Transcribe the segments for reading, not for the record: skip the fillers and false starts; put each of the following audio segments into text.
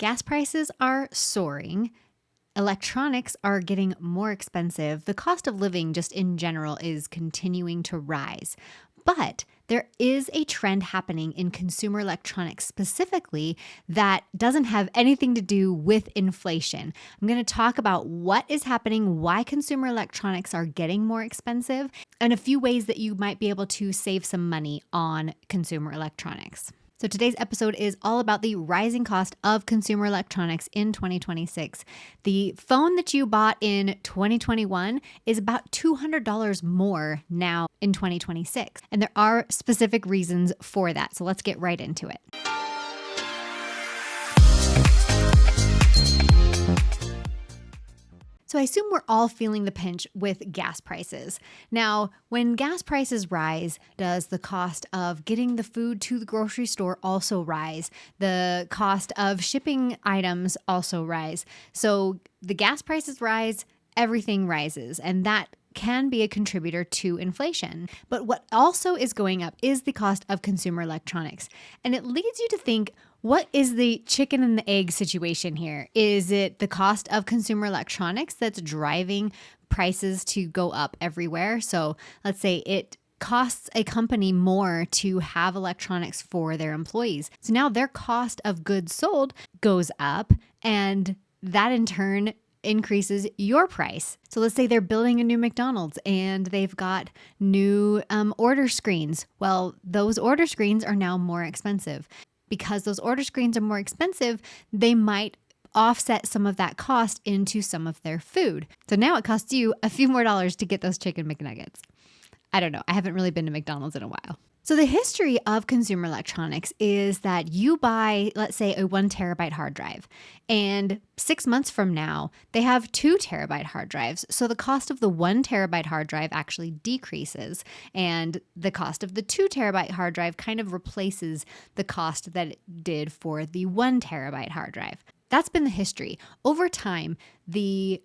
Gas prices are soaring. Electronics are getting more expensive. The cost of living, just in general, is continuing to rise. But there is a trend happening in consumer electronics specifically that doesn't have anything to do with inflation. I'm going to talk about what is happening, why consumer electronics are getting more expensive, and a few ways that you might be able to save some money on consumer electronics. So today's episode is all about the rising cost of consumer electronics in 2026. The phone that you bought in 2021 is about $200 more now in 2026. And there are specific reasons for that. So let's get right into it. So I assume we're all feeling the pinch with gas prices. Now, when gas prices rise, does the cost of getting the food to the grocery store also rise? The cost of shipping items also rise. So the gas prices rise, everything rises, and that can be a contributor to inflation. But what also is going up is the cost of consumer electronics. And it leads you to think, what is the chicken and the egg situation here? Is it the cost of consumer electronics that's driving prices to go up everywhere? So let's say it costs a company more to have electronics for their employees. So now their cost of goods sold goes up, and that in turn increases your price. So let's say they're building a new McDonald's and they've got new order screens. Well, those order screens are now more expensive. Because those order screens are more expensive, they might offset some of that cost into some of their food. So now it costs you a few more dollars to get those chicken McNuggets. I don't know. I haven't really been to McDonald's in a while. So the history of consumer electronics is that you buy, let's say, a 1 terabyte hard drive, and 6 months from now, they have 2 terabyte hard drives. So the cost of the 1 terabyte hard drive actually decreases, and the cost of the 2 terabyte hard drive kind of replaces the cost that it did for the 1 terabyte hard drive. That's been the history. Over time, the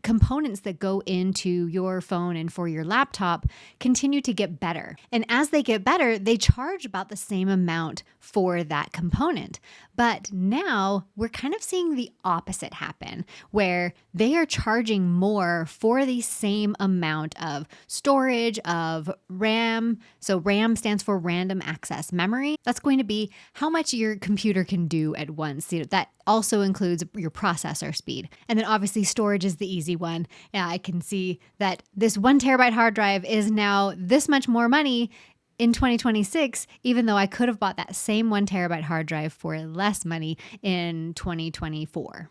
components that go into your phone and for your laptop continue to get better. And as they get better, they charge about the same amount for that component. But now we're kind of seeing the opposite happen, where they are charging more for the same amount of storage, of RAM. So RAM stands for random access memory. That's going to be how much your computer can do at once. That also includes your processor speed. And then obviously storage is the easy one. Yeah, I can see that this 1 terabyte hard drive is now this much more money in 2026, even though I could have bought that same 1 terabyte hard drive for less money in 2024.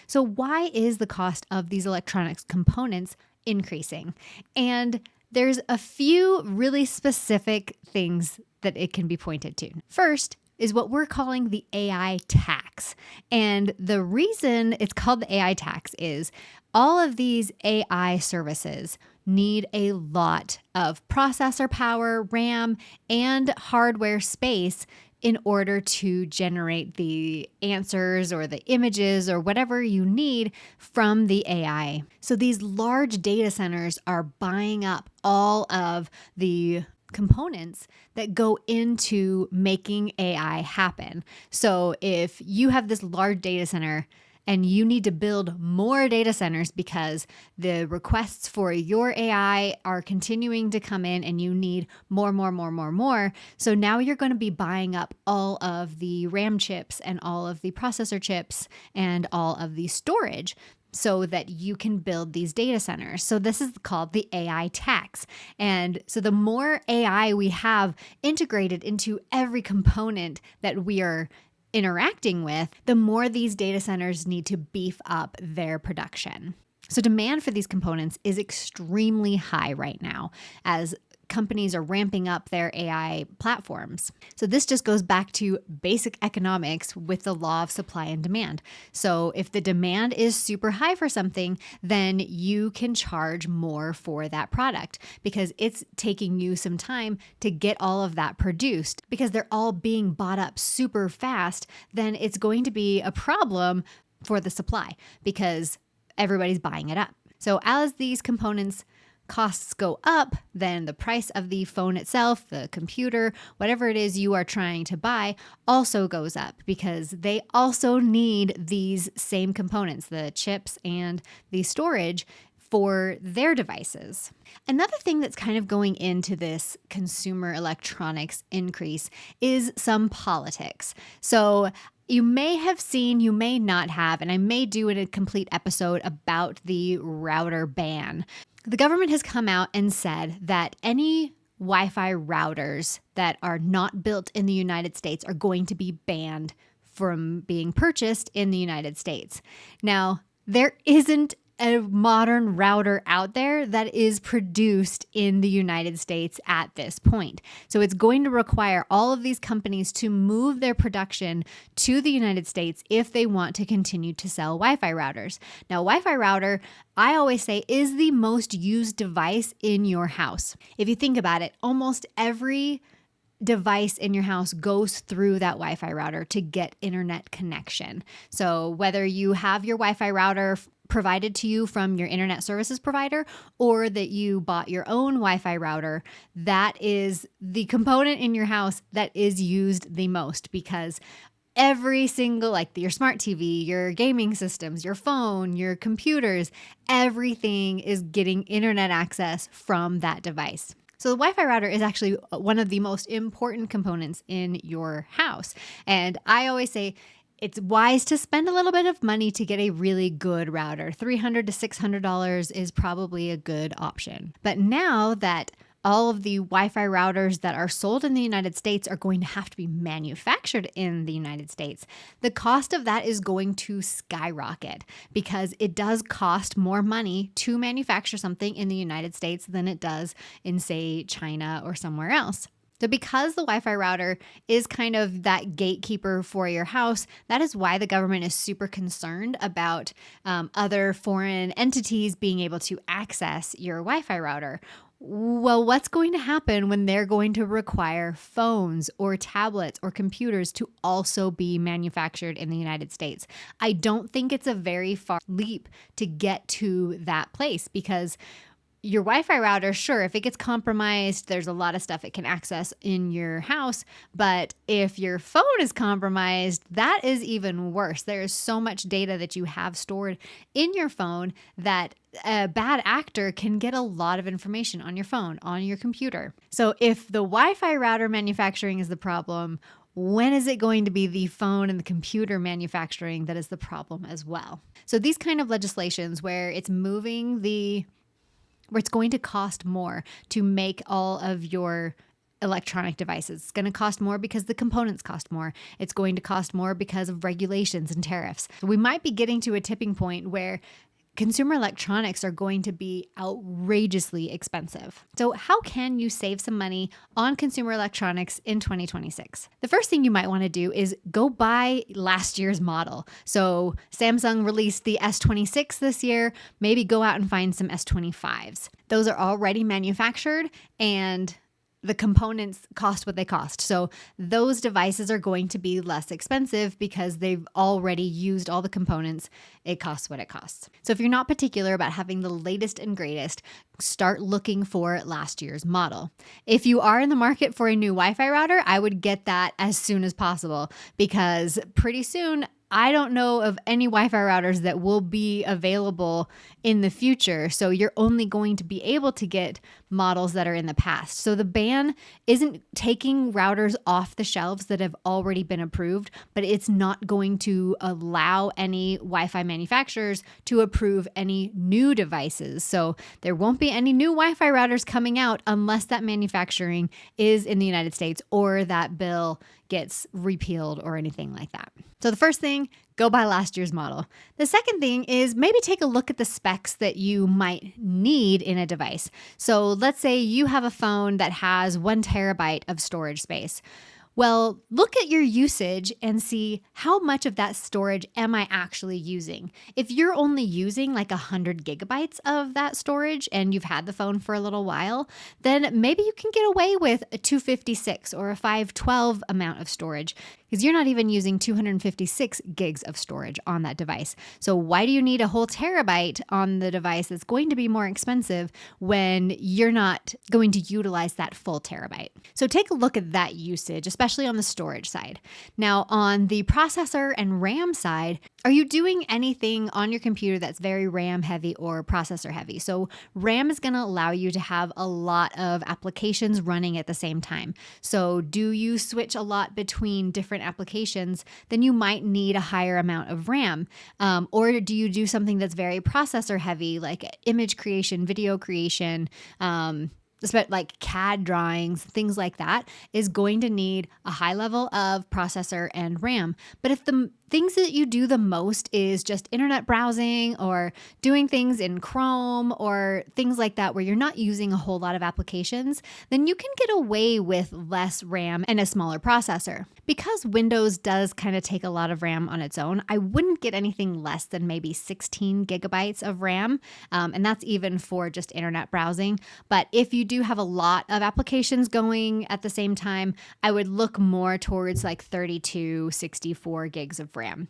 So why is the cost of these electronics components increasing? And there's a few really specific things that it can be pointed to. First is what we're calling the AI tax. And the reason it's called the AI tax is all of these AI services need a lot of processor power, RAM, and hardware space in order to generate the answers or the images or whatever you need from the AI. So these large data centers are buying up all of the components that go into making AI happen. So if you have this large data center and you need to build more data centers because the requests for your AI are continuing to come in and you need more. So now you're going to be buying up all of the RAM chips and all of the processor chips and all of the storage so that you can build these data centers. So this is called the AI tax. And so the more AI we have integrated into every component that we are interacting with, the more these data centers need to beef up their production. So demand for these components is extremely high right now as companies are ramping up their AI platforms. So this just goes back to basic economics with the law of supply and demand. So if the demand is super high for something, then you can charge more for that product because it's taking you some time to get all of that produced. Because they're all being bought up super fast, then it's going to be a problem for the supply because everybody's buying it up. So as these components costs go up, then the price of the phone itself, the computer, whatever it is you are trying to buy, also goes up because they also need these same components, the chips and the storage for their devices. Another thing that's kind of going into this consumer electronics increase is some politics. So you may have seen, you may not have, and I may do a complete episode about the router ban. The government has come out and said that any Wi-Fi routers that are not built in the United States are going to be banned from being purchased in the United States. Now, there isn't a modern router out there that is produced in the United States at this point. So it's going to require all of these companies to move their production to the United States if they want to continue to sell Wi-Fi routers. Now, Wi-Fi router, I always say, is the most used device in your house. If you think about it, almost every device in your house goes through that Wi-Fi router to get internet connection. So whether you have your Wi-Fi router provided to you from your internet services provider or that you bought your own Wi-Fi router, that is the component in your house that is used the most because every single, like your smart TV, your gaming systems, your phone, your computers, everything is getting internet access from that device. So the Wi-Fi router is actually one of the most important components in your house. And I always say it's wise to spend a little bit of money to get a really good router. $300 to $600 is probably a good option. But now that all of the Wi-Fi routers that are sold in the United States are going to have to be manufactured in the United States, the cost of that is going to skyrocket because it does cost more money to manufacture something in the United States than it does in, say, China or somewhere else. So because the Wi-Fi router is kind of that gatekeeper for your house, that is why the government is super concerned about other foreign entities being able to access your Wi-Fi router. Well, what's going to happen when they're going to require phones or tablets or computers to also be manufactured in the United States? I don't think it's a very far leap to get to that place because your Wi-Fi router, sure, if it gets compromised, there's a lot of stuff it can access in your house. But if your phone is compromised, that is even worse. There is so much data that you have stored in your phone that a bad actor can get a lot of information on your phone, on your computer. So if the Wi-Fi router manufacturing is the problem, when is it going to be the phone and the computer manufacturing that is the problem as well? So these kind of legislations where it's where it's going to cost more to make all of your electronic devices. It's going to cost more because the components cost more. It's going to cost more because of regulations and tariffs. So we might be getting to a tipping point where consumer electronics are going to be outrageously expensive. So how can you save some money on consumer electronics in 2026? The first thing you might want to do is go buy last year's model. So Samsung released the S26 this year, maybe go out and find some S25s. Those are already manufactured and the components cost what they cost. So those devices are going to be less expensive because they've already used all the components. It costs what it costs. So if you're not particular about having the latest and greatest, start looking for last year's model. If you are in the market for a new Wi-Fi router, I would get that as soon as possible because pretty soon I don't know of any Wi-Fi routers that will be available in the future. So you're only going to be able to get models that are in the past. So the ban isn't taking routers off the shelves that have already been approved, but it's not going to allow any Wi-Fi manufacturers to approve any new devices. So there won't be any new Wi-Fi routers coming out unless that manufacturing is in the United States or that bill gets repealed or anything like that. So the first thing, go buy last year's model. The second thing is maybe take a look at the specs that you might need in a device. So let's say you have a phone that has 1 terabyte of storage space. Well, look at your usage and see how much of that storage am I actually using. If you're only using like 100 gigabytes of that storage and you've had the phone for a little while, then maybe you can get away with a 256 or a 512 amount of storage. because you're not even using 256 gigs of storage on that device. So why do you need a whole terabyte on the device that's going to be more expensive when you're not going to utilize that full terabyte? So take a look at that usage, especially on the storage side. Now, on the processor and RAM side, are you doing anything on your computer that's very RAM heavy or processor heavy? So RAM is going to allow you to have a lot of applications running at the same time. So do you switch a lot between different applications? Then you might need a higher amount of RAM. Or do you do something that's very processor heavy, like image creation, video creation, like CAD drawings, things like that, is going to need a high level of processor and RAM. But if the things that you do the most is just internet browsing or doing things in Chrome or things like that where you're not using a whole lot of applications, then you can get away with less RAM and a smaller processor. Because Windows does kind of take a lot of RAM on its own, I wouldn't get anything less than maybe 16 gigabytes of RAM, and that's even for just internet browsing. But if you do have a lot of applications going at the same time, I would look more towards like 32, 64 gigs of RAM.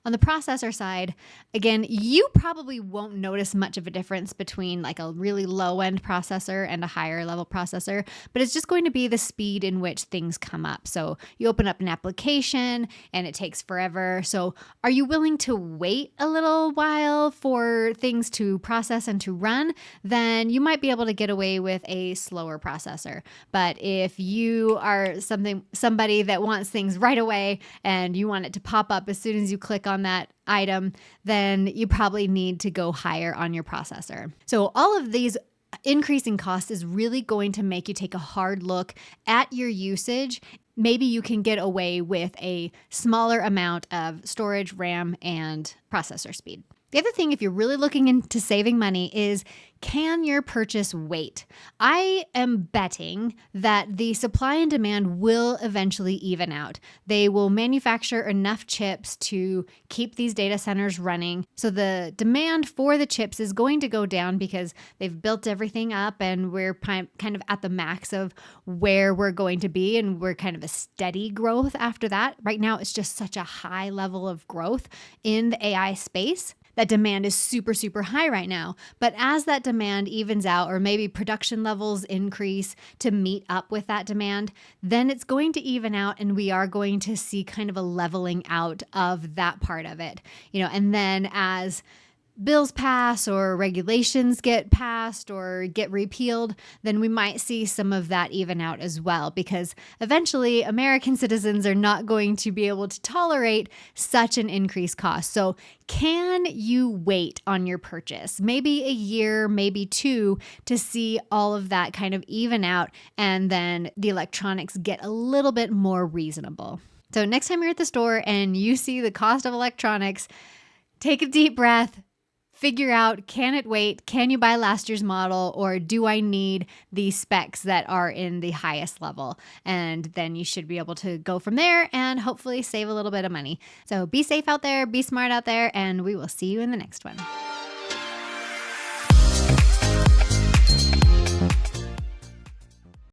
On the processor side, again, you probably won't notice much of a difference between like a really low-end processor and a higher level processor, but it's just going to be the speed in which things come up. So you open up an application and it takes forever. So are you willing to wait a little while for things to process and to run? Then you might be able to get away with a slower processor. But if you are somebody that wants things right away and you want it to pop up as soon as you click on that item, then you probably need to go higher on your processor. So all of these increasing costs is really going to make you take a hard look at your usage. Maybe you can get away with a smaller amount of storage, RAM, and processor speed. The other thing, if you're really looking into saving money, is can your purchase wait? I am betting that the supply and demand will eventually even out. They will manufacture enough chips to keep these data centers running. So the demand for the chips is going to go down because they've built everything up and we're kind of at the max of where we're going to be, and we're kind of a steady growth after that. Right now, it's just such a high level of growth in the AI space. That demand is super, super high right now. But as that demand evens out, or maybe production levels increase to meet up with that demand, then it's going to even out and we are going to see kind of a leveling out of that part of it. And then as bills pass or regulations get passed or get repealed, then we might see some of that even out as well, because eventually American citizens are not going to be able to tolerate such an increased cost. So can you wait on your purchase? Maybe a year, maybe two, to see all of that kind of even out, and then the electronics get a little bit more reasonable. So next time you're at the store and you see the cost of electronics, take a deep breath. Figure out, can it wait? Can you buy last year's model, or do I need the specs that are in the highest level? And then you should be able to go from there and hopefully save a little bit of money. So be safe out there, be smart out there, and we will see you in the next one.